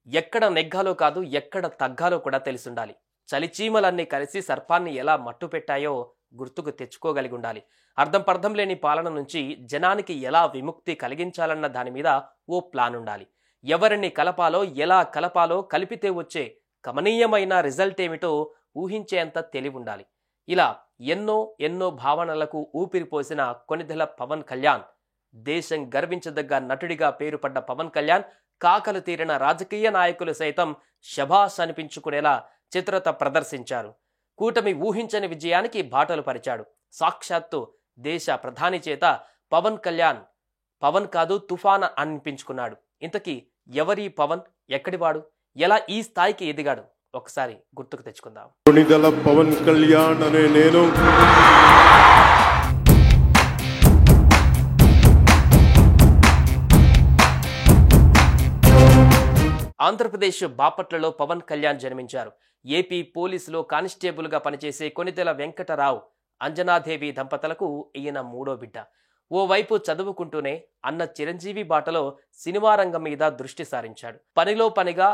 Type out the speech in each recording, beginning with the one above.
ఎక్కడ నెగ్గాలో కాదు ఎక్కడ తగ్గాలో కూడా తెలిసుండాలి. చలిచీమలన్నీ కలిసి సర్పాన్ని ఎలా మట్టుపెట్టాయో గుర్తుకు తెచ్చుకోగలిగి ఉండాలి. అర్థం పర్థం లేని పాలన నుంచి జనానికి ఎలా విముక్తి కలిగించాలన్న దాని మీద ఓ ప్లాన్ ఉండాలి. ఎవరిని కలపాలో ఎలా కలపాలో కలిపితే వచ్చే కమనీయమైన రిజల్ట్ ఏమిటో ఊహించేంత తెలివుండాలి. ఇలా ఎన్నో ఎన్నో భావనలకు ఊపిరిపోసిన కొనిదెల పవన్ కళ్యాణ్, దేశం గర్వించదగ్గ నటుడిగా పేరుపడ్డ పవన్ కళ్యాణ్ కాకలు తీరిన రాజకీయ నాయకులు సైతం శభాష్ అనిపించుకునేలా చిత్రత ప్రదర్శించారు. కూటమి ఊహించని విజయానికి బాటలు పరిచాడు. సాక్షాత్తు దేశ ప్రధాని చేత పవన్ కళ్యాణ్ పవన్ కాదు తుఫాన్ అనిపించుకున్నాడు. ఇంతకీ ఎవరి పవన్, ఎక్కడివాడు, ఎలా ఈ స్థాయికి ఎదిగాడు ఒకసారి గుర్తుకు తెచ్చుకుందాం. కొనిదెల పవన్ కళ్యాణ్ అనే నేను ఆంధ్రప్రదేశ్ బాపట్లలో పవన్ కళ్యాణ్ జన్మించారు. ఏపీ పోలీసులో కానిస్టేబుల్గా పనిచేసే కొనిదెల వెంకటరావు, అంజనాదేవి దంపతులకు ఈయన మూడో బిడ్డ. ఓవైపు చదువుకుంటూనే అన్న చిరంజీవి బాటలో సినిమా రంగం మీద దృష్టి సారించాడు. పనిలో పనిగా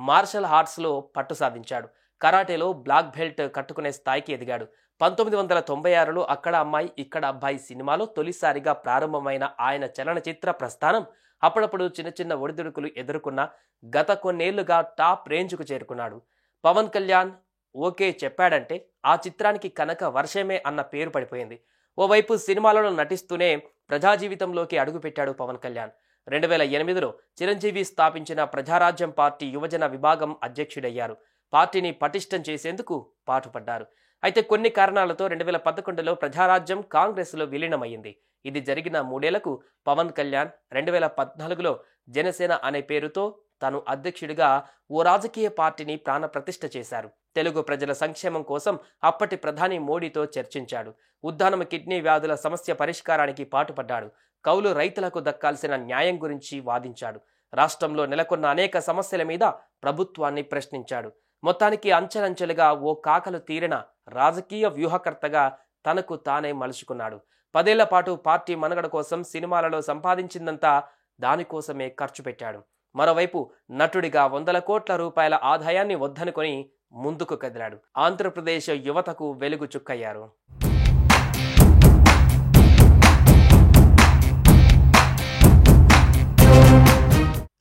మార్షల్ ఆర్ట్స్లో పట్టు సాధించాడు. కరాటేలో బ్లాక్ బెల్ట్ కట్టుకునే స్థాయికి ఎదిగాడు. 1996లో అక్కడ అమ్మాయి ఇక్కడ అబ్బాయి సినిమాలో తొలిసారిగా ప్రారంభమైన ఆయన చలనచిత్ర ప్రస్థానం అప్పుడప్పుడు చిన్న చిన్న ఒడిదుడుకులు ఎదుర్కొన్న గత కొన్నేళ్లుగా టాప్ రేంజ్కు చేరుకున్నాడు. పవన్ కళ్యాణ్ ఓకే చెప్పాడంటే ఆ చిత్రానికి కనక వర్షమే అన్న పేరు పడిపోయింది. ఓవైపు సినిమాలలో నటిస్తూనే ప్రజా జీవితంలోకి అడుగుపెట్టాడు పవన్ కళ్యాణ్. 2008లో చిరంజీవి స్థాపించిన ప్రజారాజ్యం పార్టీ యువజన విభాగం అధ్యక్షుడయ్యారు. పార్టీని పటిష్టం చేసేందుకు పాటుపడ్డారు. అయితే కొన్ని కారణాలతో 2011లో ప్రజారాజ్యం కాంగ్రెస్లో విలీనమైంది. ఇది జరిగిన 3 ఏళ్లకు పవన్ కళ్యాణ్ 2014లో జనసేన అనే పేరుతో తాను అధ్యక్షుడిగా ఓ రాజకీయ పార్టీని ప్రాణప్రతిష్ఠ చేశారు. తెలుగు ప్రజల సంక్షేమం కోసం అప్పటి ప్రధాని మోడీతో చర్చించాడు. ఉద్దానం కిడ్నీ వ్యాధుల సమస్య పరిష్కారానికి పాటుపడ్డాడు. కౌలు రైతులకు దక్కాల్సిన న్యాయం గురించి వాదించాడు. రాష్ట్రంలో నెలకొన్న అనేక సమస్యల మీద ప్రభుత్వాన్ని ప్రశ్నించాడు. మొత్తానికి అంచెలంచెలుగా ఓ కాకలు తీరిన రాజకీయ వ్యూహకర్తగా తనకు తానే మలుచుకున్నాడు. 10 ఏళ్ల పాటు పార్టీ మనుగడ కోసం సినిమాలలో సంపాదించిందంతా దానికోసమే ఖర్చు పెట్టాడు. మరోవైపు నటుడిగా 100 కోట్ల రూపాయల ఆదాయాన్ని వద్దనుకొని ముందుకు కదిలాడు. ఆంధ్రప్రదేశ్ యువతకు వెలుగు చుక్కయ్యారు.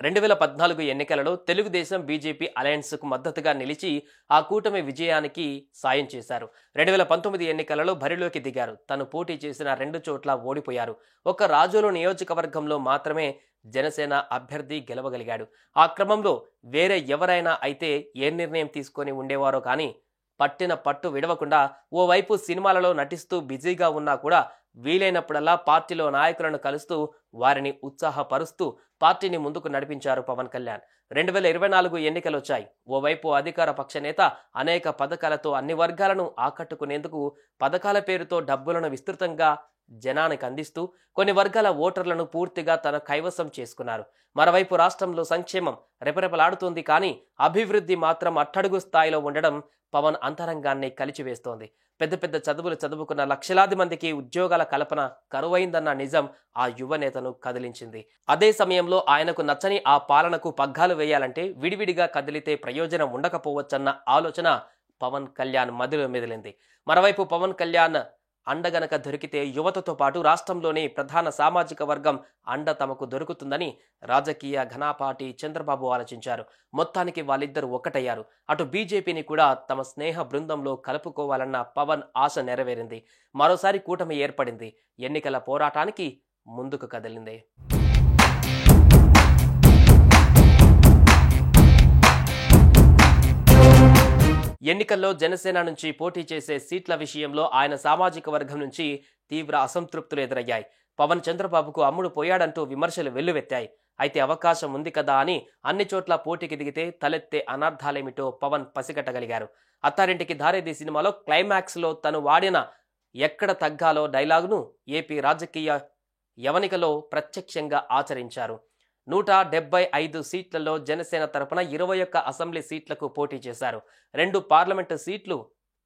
2014 ఎన్నికలలో తెలుగుదేశం బీజేపీ అలయన్స్కు మద్దతుగా నిలిచి ఆ కూటమి విజయానికి సాయం చేశారు. 2019 ఎన్నికలలో బరిలోకి దిగారు. తను పోటీ చేసిన 2 చోట్ల ఓడిపోయారు. ఒక రాజోలు నియోజకవర్గంలో మాత్రమే జనసేన అభ్యర్థి గెలవగలిగాడు. ఆ క్రమంలో వేరే ఎవరైనా అయితే ఏ నిర్ణయం తీసుకొని ఉండేవారో కానీ పట్టిన పట్టు విడవకుండా ఓవైపు సినిమాలలో నటిస్తూ బిజీగా ఉన్నా కూడా వీలైనప్పుడల్లా పార్టీలో నాయకులను కలుస్తూ వారిని ఉత్సాహపరుస్తూ పార్టీని ముందుకు నడిపించారు పవన్ కళ్యాణ్. 2024 ఎన్నికలొచ్చాయి. ఓవైపు అధికార పక్ష నేత అనేక పథకాలతో అన్ని వర్గాలను ఆకట్టుకునేందుకు పథకాల పేరుతో డబ్బులను విస్తృతంగా జనానికి అందిస్తూ కొన్ని వర్గాల ఓటర్లను పూర్తిగా తన కైవసం చేసుకున్నారు. మరోవైపు రాష్ట్రంలో సంక్షేమం రెపరెపలాడుతోంది కానీ అభివృద్ధి మాత్రం అట్టడుగు స్థాయిలో ఉండడం పవన్ అంతరంగాన్ని కలిచివేస్తోంది. పెద్ద పెద్ద చదువులు చదువుకున్న లక్షలాది మందికి ఉద్యోగాల కల్పన కరువైందన్న నిజం ఆ యువ నేతను కదిలించింది. అదే సమయంలో ఆయనకు నచ్చని ఆ పాలనకు పగ్గాలు వేయాలంటే విడివిడిగా కదిలితే ప్రయోజనం ఉండకపోవచ్చన్న ఆలోచన పవన్ కళ్యాణ్ మదిలో మెదిలింది. మరోవైపు పవన్ కళ్యాణ్ అండగనక దొరికితే యువతతో పాటు రాష్ట్రంలోని ప్రధాన సామాజిక వర్గం అండ తమకు దొరుకుతుందని రాజకీయ ఘనాపాటి చంద్రబాబు ఆలోచించారు. మొత్తానికి వాళ్ళిద్దరూ ఒక్కటయ్యారు. అటు బీజేపీని కూడా తమ స్నేహ బృందంలో కలుపుకోవాలన్న పవన్ ఆశ నెరవేరింది. మరోసారి కూటమి ఏర్పడింది. ఎన్నికల పోరాటానికి ముందుకు కదిలింది. ఎన్నికల్లో జనసేన నుంచి పోటీ చేసే సీట్ల విషయంలో ఆయన సామాజిక వర్గం నుంచి తీవ్ర అసంతృప్తులు ఎదురయ్యాయి. పవన్ చంద్రబాబుకు అమ్ముడు పోయాడంటూ విమర్శలు వెల్లువెత్తాయి. అయితే అవకాశం ఉంది కదా అని అన్ని చోట్ల పోటీకి దిగితే తలెత్తే అనర్థాలేమిటో పవన్ పసిగట్టగలిగారు. అత్తారింటికి దారేది సినిమాలో క్లైమాక్స్లో తను వాడిన ఎక్కడ తగ్గాలో డైలాగును ఏపీ రాజకీయ యవనికలో ప్రత్యక్షంగా ఆచరించారు. 175 సీట్లలో జనసేన తరపున 21 అసెంబ్లీ సీట్లకు పోటీ చేశారు. 2 పార్లమెంటు సీట్లు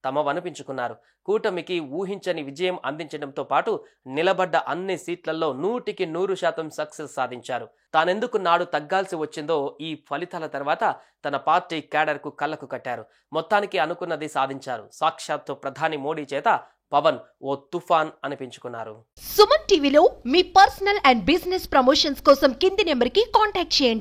తమవనిపించుకున్నారు. కూటమికి ఊహించని విజయం అందించడంతో పాటు నిలబడ్డ అన్ని సీట్లలో 100% సక్సెస్ సాధించారు. తానెందుకు నాడు తగ్గాల్సి వచ్చిందో ఈ ఫలితాల తర్వాత తన పార్టీ క్యాడర్కు కళ్లకు కట్టారు. మొత్తానికి అనుకున్నది సాధించారు. సాక్షాత్తు ప్రధాని మోడీ చేత పవన్ ఓ తుఫాన్ అనిపించుకున్నారు. సుమన్ టీవీలో మీ పర్సనల్ అండ్ బిజినెస్ ప్రమోషన్స్ కోసం కింది నెంబర్కి కాంటాక్ట్ చేయండి.